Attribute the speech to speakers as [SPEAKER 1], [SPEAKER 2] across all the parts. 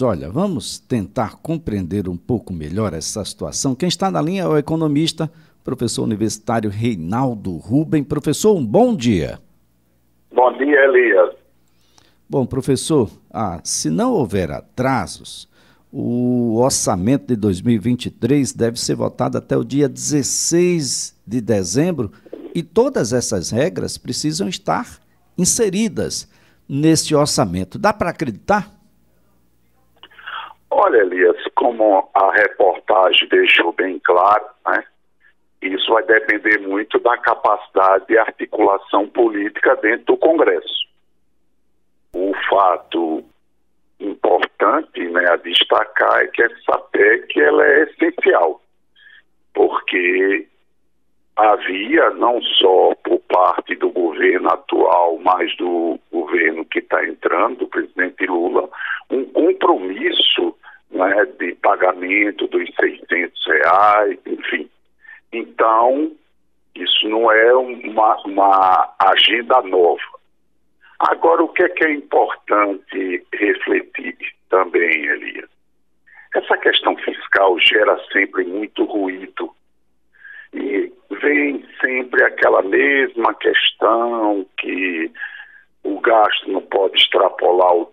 [SPEAKER 1] Olha, vamos tentar compreender um pouco melhor essa situação. Quem está na linha é o economista, professor universitário Reinaldo Ruben. Professor, um bom dia.
[SPEAKER 2] Bom dia, Elias.
[SPEAKER 1] Bom, professor, se não houver atrasos, o orçamento de 2023 deve ser votado até o dia 16 de dezembro e todas essas regras precisam estar inseridas nesse orçamento. Dá para acreditar?
[SPEAKER 2] Olha, Elias, como a reportagem deixou bem claro, né, isso vai depender muito da capacidade de articulação política dentro do Congresso. O fato importante, né, a destacar é que essa PEC ela é essencial, porque havia, não só por parte do governo atual, mas do governo que está entrando, do presidente Lula, um compromisso, né, de pagamento dos R$ 600, enfim. Então, isso não é uma agenda nova. Agora, o que é importante refletir também, Elias? Essa questão fiscal gera sempre muito ruído. E vem sempre aquela mesma questão que o gasto não pode extrapolar o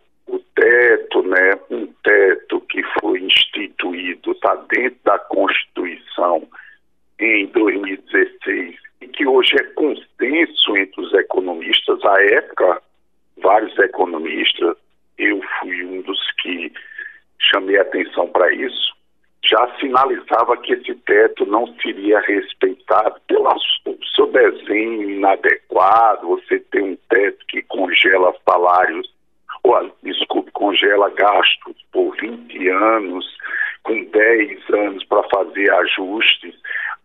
[SPEAKER 2] teto, né? Um teto que foi instituído, está dentro da Constituição em 2016 e que hoje é consenso entre os economistas. À época, vários economistas, eu fui um dos que chamei atenção para isso, já sinalizava que esse teto não seria respeitado pelo seu desenho inadequado. Você tem um teto que congela salários, congela gastos por 20 anos, com 10 anos para fazer ajustes,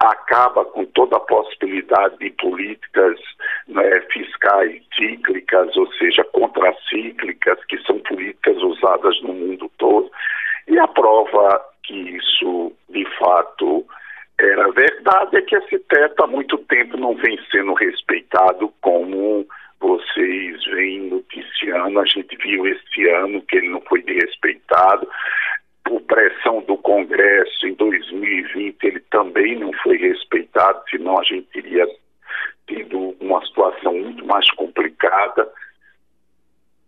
[SPEAKER 2] acaba com toda a possibilidade de políticas, né, fiscais cíclicas, ou seja, contracíclicas, que são políticas usadas no mundo todo. E a prova que isso, de fato, era verdade é que esse teto há muito tempo não vem sendo respeitado, como vocês vêm noticiando. A gente viu esse ano que ele não foi respeitado. Por pressão do Congresso, em 2020, ele também não foi respeitado, senão a gente teria tido uma situação muito mais complicada.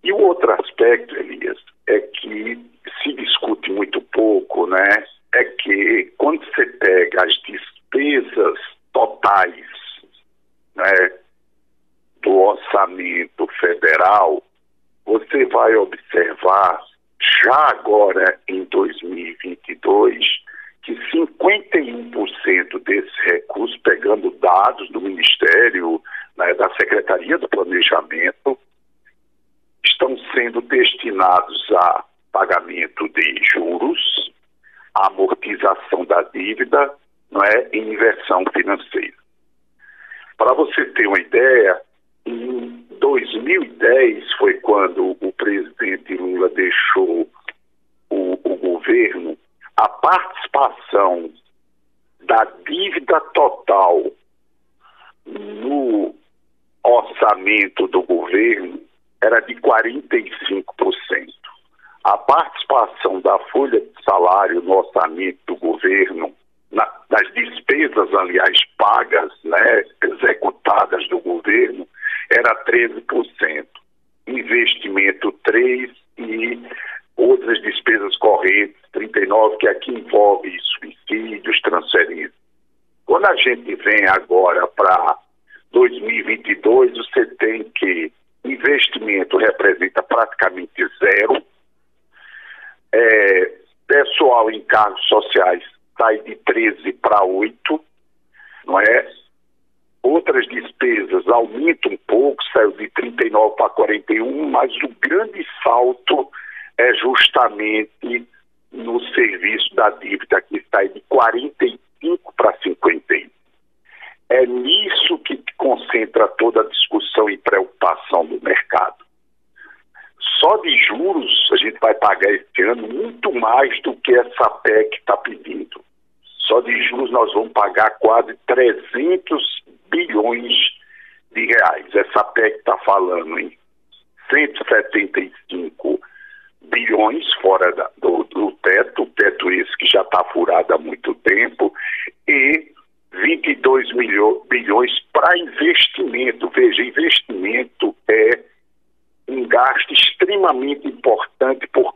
[SPEAKER 2] E o outro aspecto, Elias, é que se discute muito pouco, né? É que quando você pega as despesas totais, né, do orçamento federal, você vai observar, já agora em 2022, que 51% desses recursos, pegando dados do Ministério, né, da Secretaria do Planejamento, estão sendo destinados a pagamento de juros, amortização da dívida, não é, e inversão financeira. Para você ter uma ideia, em 2010 foi quando o presidente Lula deixou o governo, a participação da dívida total no orçamento do governo era de 45%. A participação da folha de salário no orçamento do governo, nas despesas, aliás, pagas, né, executadas do governo, era 13%. Investimento 3% e outras despesas correntes 39%, que aqui envolve subsídios, transferências. Quando a gente vem agora para 2022, você tem que investimento representa praticamente zero, pessoal em cargos sociais sai de 13 para 8, não é? Outras despesas aumentam um pouco, saiu de 39 para 41, mas o grande salto é justamente no serviço da dívida, que sai de 45 para 51. É nisso que concentra toda a discussão e preocupação do mercado. Só de juros a gente vai pagar este ano muito mais do que essa PEC está pedindo. Só de juros nós vamos pagar quase 300 bilhões de reais. Essa PEC está falando em 175 bilhões fora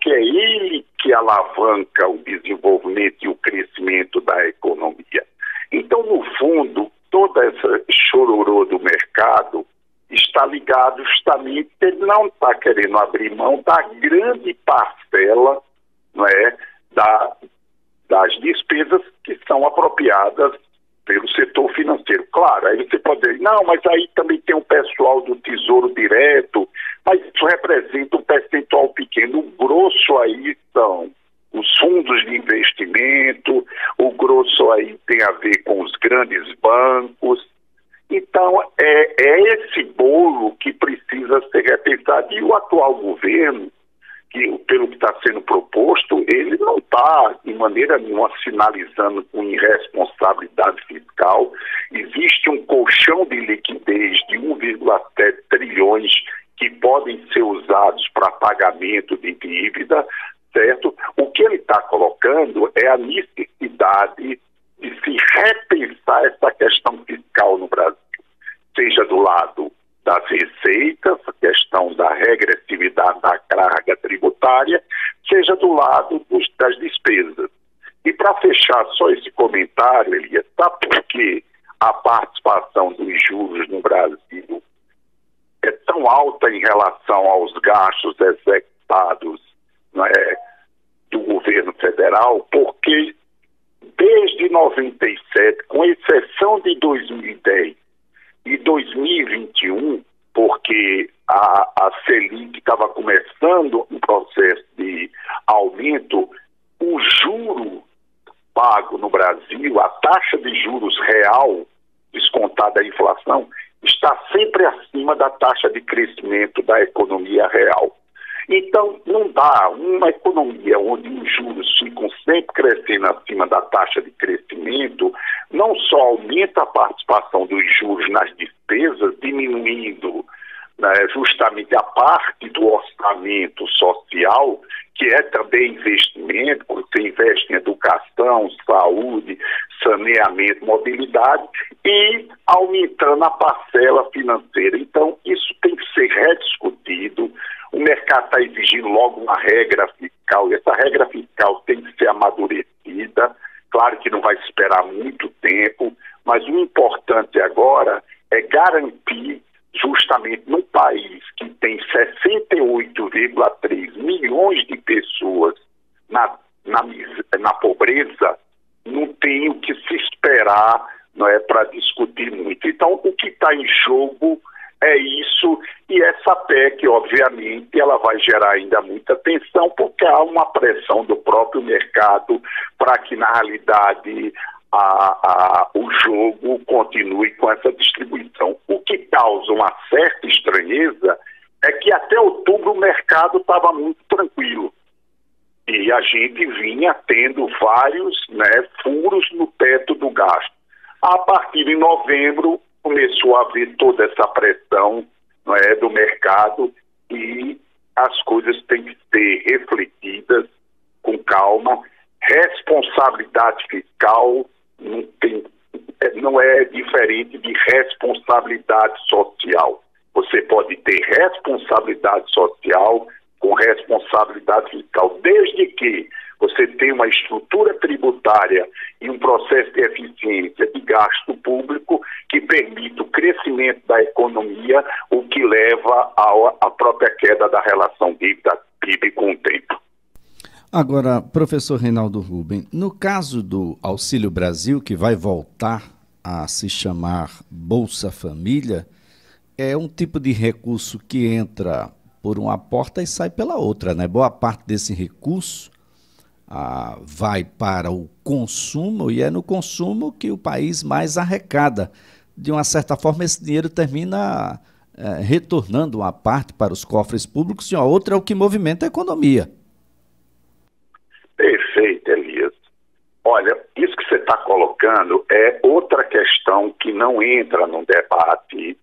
[SPEAKER 2] que é ele que alavanca o desenvolvimento e o crescimento da economia. Então, no fundo, toda essa chororô do mercado está ligado justamente que ele não está querendo abrir mão da grande parcela, não é, das despesas que são apropriadas pelo setor financeiro. Claro, aí você pode dizer, não, mas aí também tem um pessoal do Tesouro Direto, mas isso representa um percentual pequeno. O grosso aí são os fundos de investimento, o grosso aí tem a ver com os grandes bancos. Então, é esse bolo que precisa ser repensado. E o atual governo, que, pelo que está sendo proposto, ele não está, de maneira nenhuma, sinalizando com irresponsabilidade fiscal. Existe um colchão de liquidez de 1,7 trilhões que podem ser usados para pagamento de dívida, certo? O que ele está colocando é a necessidade de se repensar essa questão fiscal no Brasil, seja do lado das receitas, a questão da regressividade da carga tributária, seja do lado das despesas. E para fechar só esse comentário, Elias, sabe por que a participação dos juros no Brasil é tão alta em relação aos gastos executados, não é, do governo federal? Porque desde 97, com exceção de 2010 e 2021, porque a Selic estava começando um processo de aumento, o juro pago no Brasil, a taxa de juros real, descontada da inflação, está sempre acima da taxa de crescimento da economia real. Então, não dá uma economia onde os juros ficam sempre crescendo acima da taxa de crescimento, não só aumenta a participação dos juros nas despesas, diminuindo, né, justamente a parte do orçamento social, que é também investimento, quando você investe em educação, saúde, saneamento, mobilidade, e aumentando a parcela financeira. Então, isso tem que ser rediscutido. O mercado está exigindo logo uma regra fiscal, e essa regra fiscal tem que ser amadurecida. Claro que não vai esperar muito tempo, mas o importante agora é garantir, justamente num país que tem 68,3 milhões de pessoas na pobreza, não tem o que se esperar, não é, para discutir muito. Então, o que está em jogo é isso, e essa PEC, obviamente, ela vai gerar ainda muita tensão, porque há uma pressão do próprio mercado para que, na realidade, o jogo continue com essa distribuição. O que causa uma certa estranheza é que até outubro o mercado estava muito tranquilo. E a gente vinha tendo vários, né, furos no teto do gasto. A partir de novembro, começou a haver toda essa pressão, não é, do mercado, e as coisas têm que ser refletidas com calma. Responsabilidade fiscal não é diferente de responsabilidade social. Você pode ter responsabilidade social com responsabilidade fiscal, desde que você tenha uma estrutura tributária e um processo de eficiência de gasto público que permita o crescimento da economia, o que leva à própria queda da relação dívida-PIB com o tempo.
[SPEAKER 1] Agora, professor Reinaldo Rubem, no caso do Auxílio Brasil, que vai voltar a se chamar Bolsa Família, é um tipo de recurso que entra por uma porta e sai pela outra, né? Boa parte desse recurso vai para o consumo, e é no consumo que o país mais arrecada. De uma certa forma, esse dinheiro termina retornando uma parte para os cofres públicos, e a outra é o que movimenta a economia.
[SPEAKER 2] Perfeito, Elias. Olha, isso que você está colocando é outra questão que não entra no debate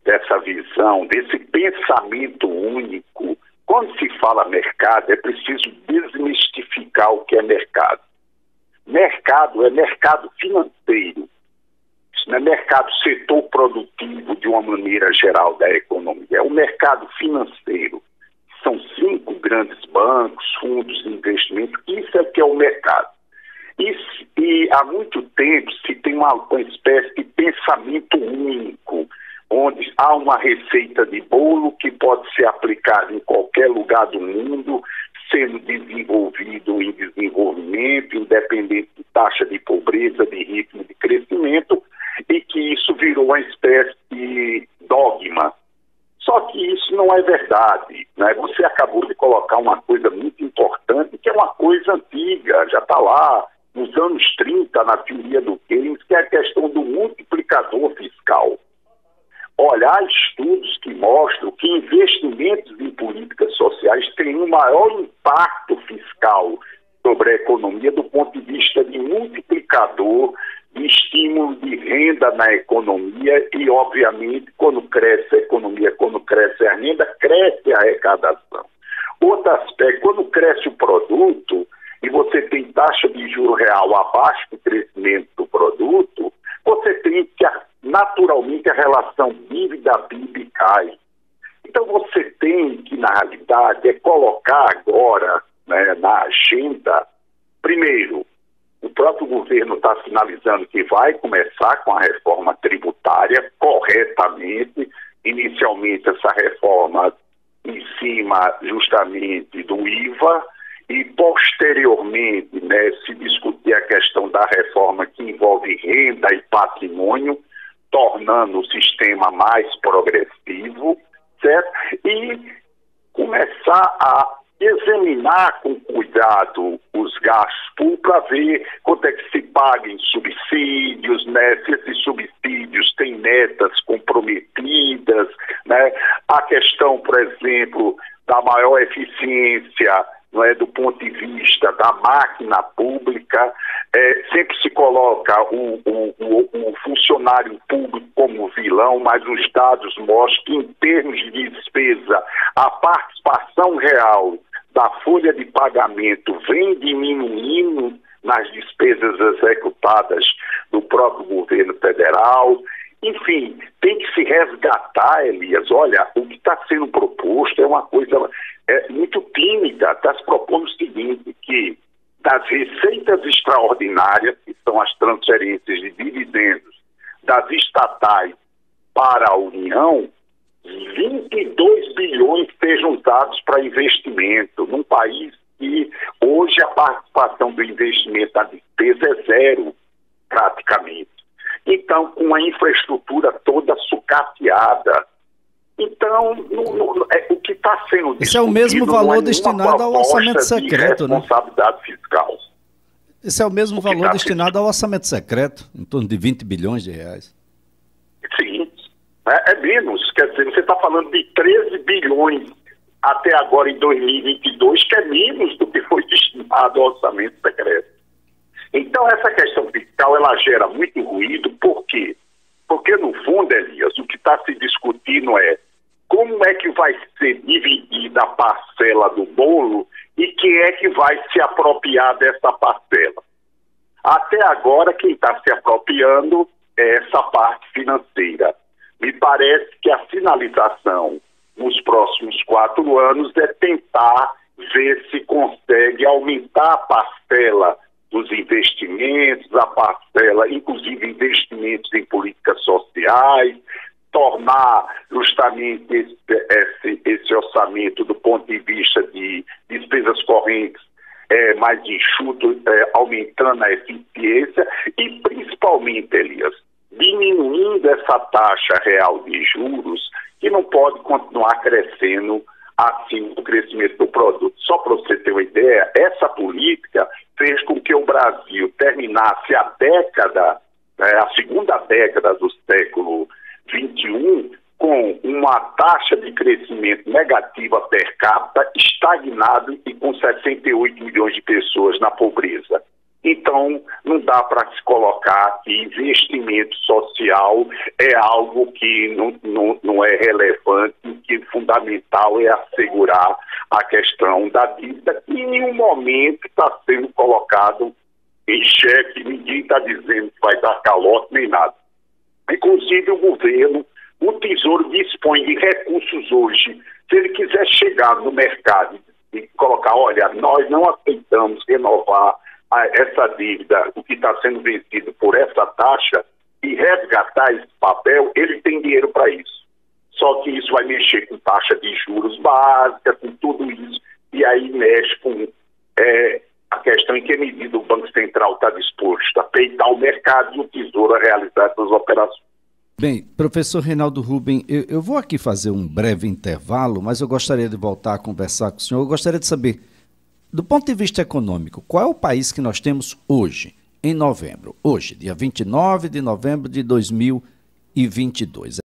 [SPEAKER 2] dessa visão, desse pensamento único. Quando se fala mercado, é preciso desmistificar o que é mercado. Mercado é mercado financeiro. Isso não é mercado setor produtivo de uma maneira geral da economia. É o mercado financeiro. São 5 grandes bancos, fundos de investimento. Isso é que é o mercado. E há muito tempo se tem uma espécie de pensamento único, onde há uma receita de bolo que pode ser aplicada em qualquer lugar do mundo, sendo desenvolvido em desenvolvimento, independente de taxa de pobreza, de ritmo de crescimento, e que isso virou uma espécie de dogma. Só que isso não é verdade, né? Você acabou de colocar uma coisa muito importante, que é uma coisa antiga, já está lá nos anos 30, na teoria do Keynes, que é a questão do multiplicador fiscal. Olha, há estudos que mostram que investimentos em políticas sociais têm um maior impacto fiscal sobre a economia do ponto de vista de multiplicador, de estímulo de renda na economia e, obviamente, quando cresce a economia, quando cresce a renda, cresce a arrecadação. Outro aspecto, quando cresce o produto e você tem taxa de juros real abaixo do crescimento do produto, você tem que, naturalmente, a relação dívida-PIB cai. Então, você tem que, na realidade, colocar agora, né, na agenda, primeiro, o próprio governo está sinalizando que vai começar com a reforma tributária corretamente. Inicialmente, essa reforma em cima justamente do IVA e, posteriormente, né, se discutir a questão da reforma que envolve renda e patrimônio, tornando o sistema mais progressivo, certo? E começar a examinar com cuidado os gastos públicos para ver quanto é que se paga em subsídios, né? Se esses subsídios têm metas comprometidas, né? A questão, por exemplo, da maior eficiência, não é, do ponto de vista da máquina pública, sempre se coloca o funcionário público como vilão, mas os dados mostram que, em termos de despesa, a participação real da folha de pagamento vem diminuindo nas despesas executadas do próprio governo federal. Enfim, tem que se resgatar, Elias. Olha, o que está sendo proposto é uma coisa muito tímida. Está se propondo o seguinte, que das receitas extraordinárias, que são as transferências de dividendos das estatais para a União, 22 bilhões sejam usados para investimento, num país que hoje a participação do investimento na despesa é zero, praticamente. Então, com a infraestrutura toda sucateada. Então, o que está sendo discutido...
[SPEAKER 1] Isso é o mesmo valor destinado ao orçamento secreto, né?
[SPEAKER 2] Responsabilidade fiscal.
[SPEAKER 1] Esse é o mesmo valor destinado ao orçamento secreto, em torno de 20 bilhões de reais.
[SPEAKER 2] Sim, é menos. Quer dizer, você está falando de 13 bilhões até agora em 2022, que é menos do que foi destinado ao orçamento secreto. Então, essa questão fiscal, ela gera muito ruído. Por quê? Porque, no fundo, Elias, o que está se discutindo é como é que vai ser dividida a parcela do bolo e quem é que vai se apropriar dessa parcela. Até agora, quem está se apropriando é essa parte financeira. Me parece que a sinalização nos próximos 4 anos é tentar ver se consegue aumentar a parcela dos investimentos, a parcela, inclusive investimentos em políticas sociais, tornar justamente esse orçamento do ponto de vista de despesas correntes mais enxuto, aumentando a eficiência e, principalmente, Elias, diminuindo essa taxa real de juros, que não pode continuar crescendo acima do crescimento do produto. Só para você ter uma ideia, essa política fez com que o Brasil terminasse a segunda década do século XXI com uma taxa de crescimento negativa per capita, estagnado e com 68 milhões de pessoas na pobreza. Então, não dá para se colocar que investimento social é algo que não é relevante, que fundamental é assegurar a questão da dívida, que em nenhum momento está sendo colocado em xeque, ninguém está dizendo que vai dar calote nem nada. Inclusive o governo, o Tesouro dispõe de recursos hoje Se ele quiser chegar no mercado e colocar, olha, nós não aceitamos renovar essa dívida, o que está sendo vencido por essa taxa, e resgatar esse papel, ele tem dinheiro para isso. Só que isso vai mexer com taxa de juros básica, com tudo isso, e aí mexe com a questão em que medida o Banco Central está disposto a peitar o mercado e o Tesouro a realizar essas operações.
[SPEAKER 1] Bem, professor Reinaldo Rubem, eu vou aqui fazer um breve intervalo, mas eu gostaria de voltar a conversar com o senhor. Eu gostaria de saber, do ponto de vista econômico, qual é o país que nós temos hoje, em novembro? Hoje, dia 29 de novembro de 2022.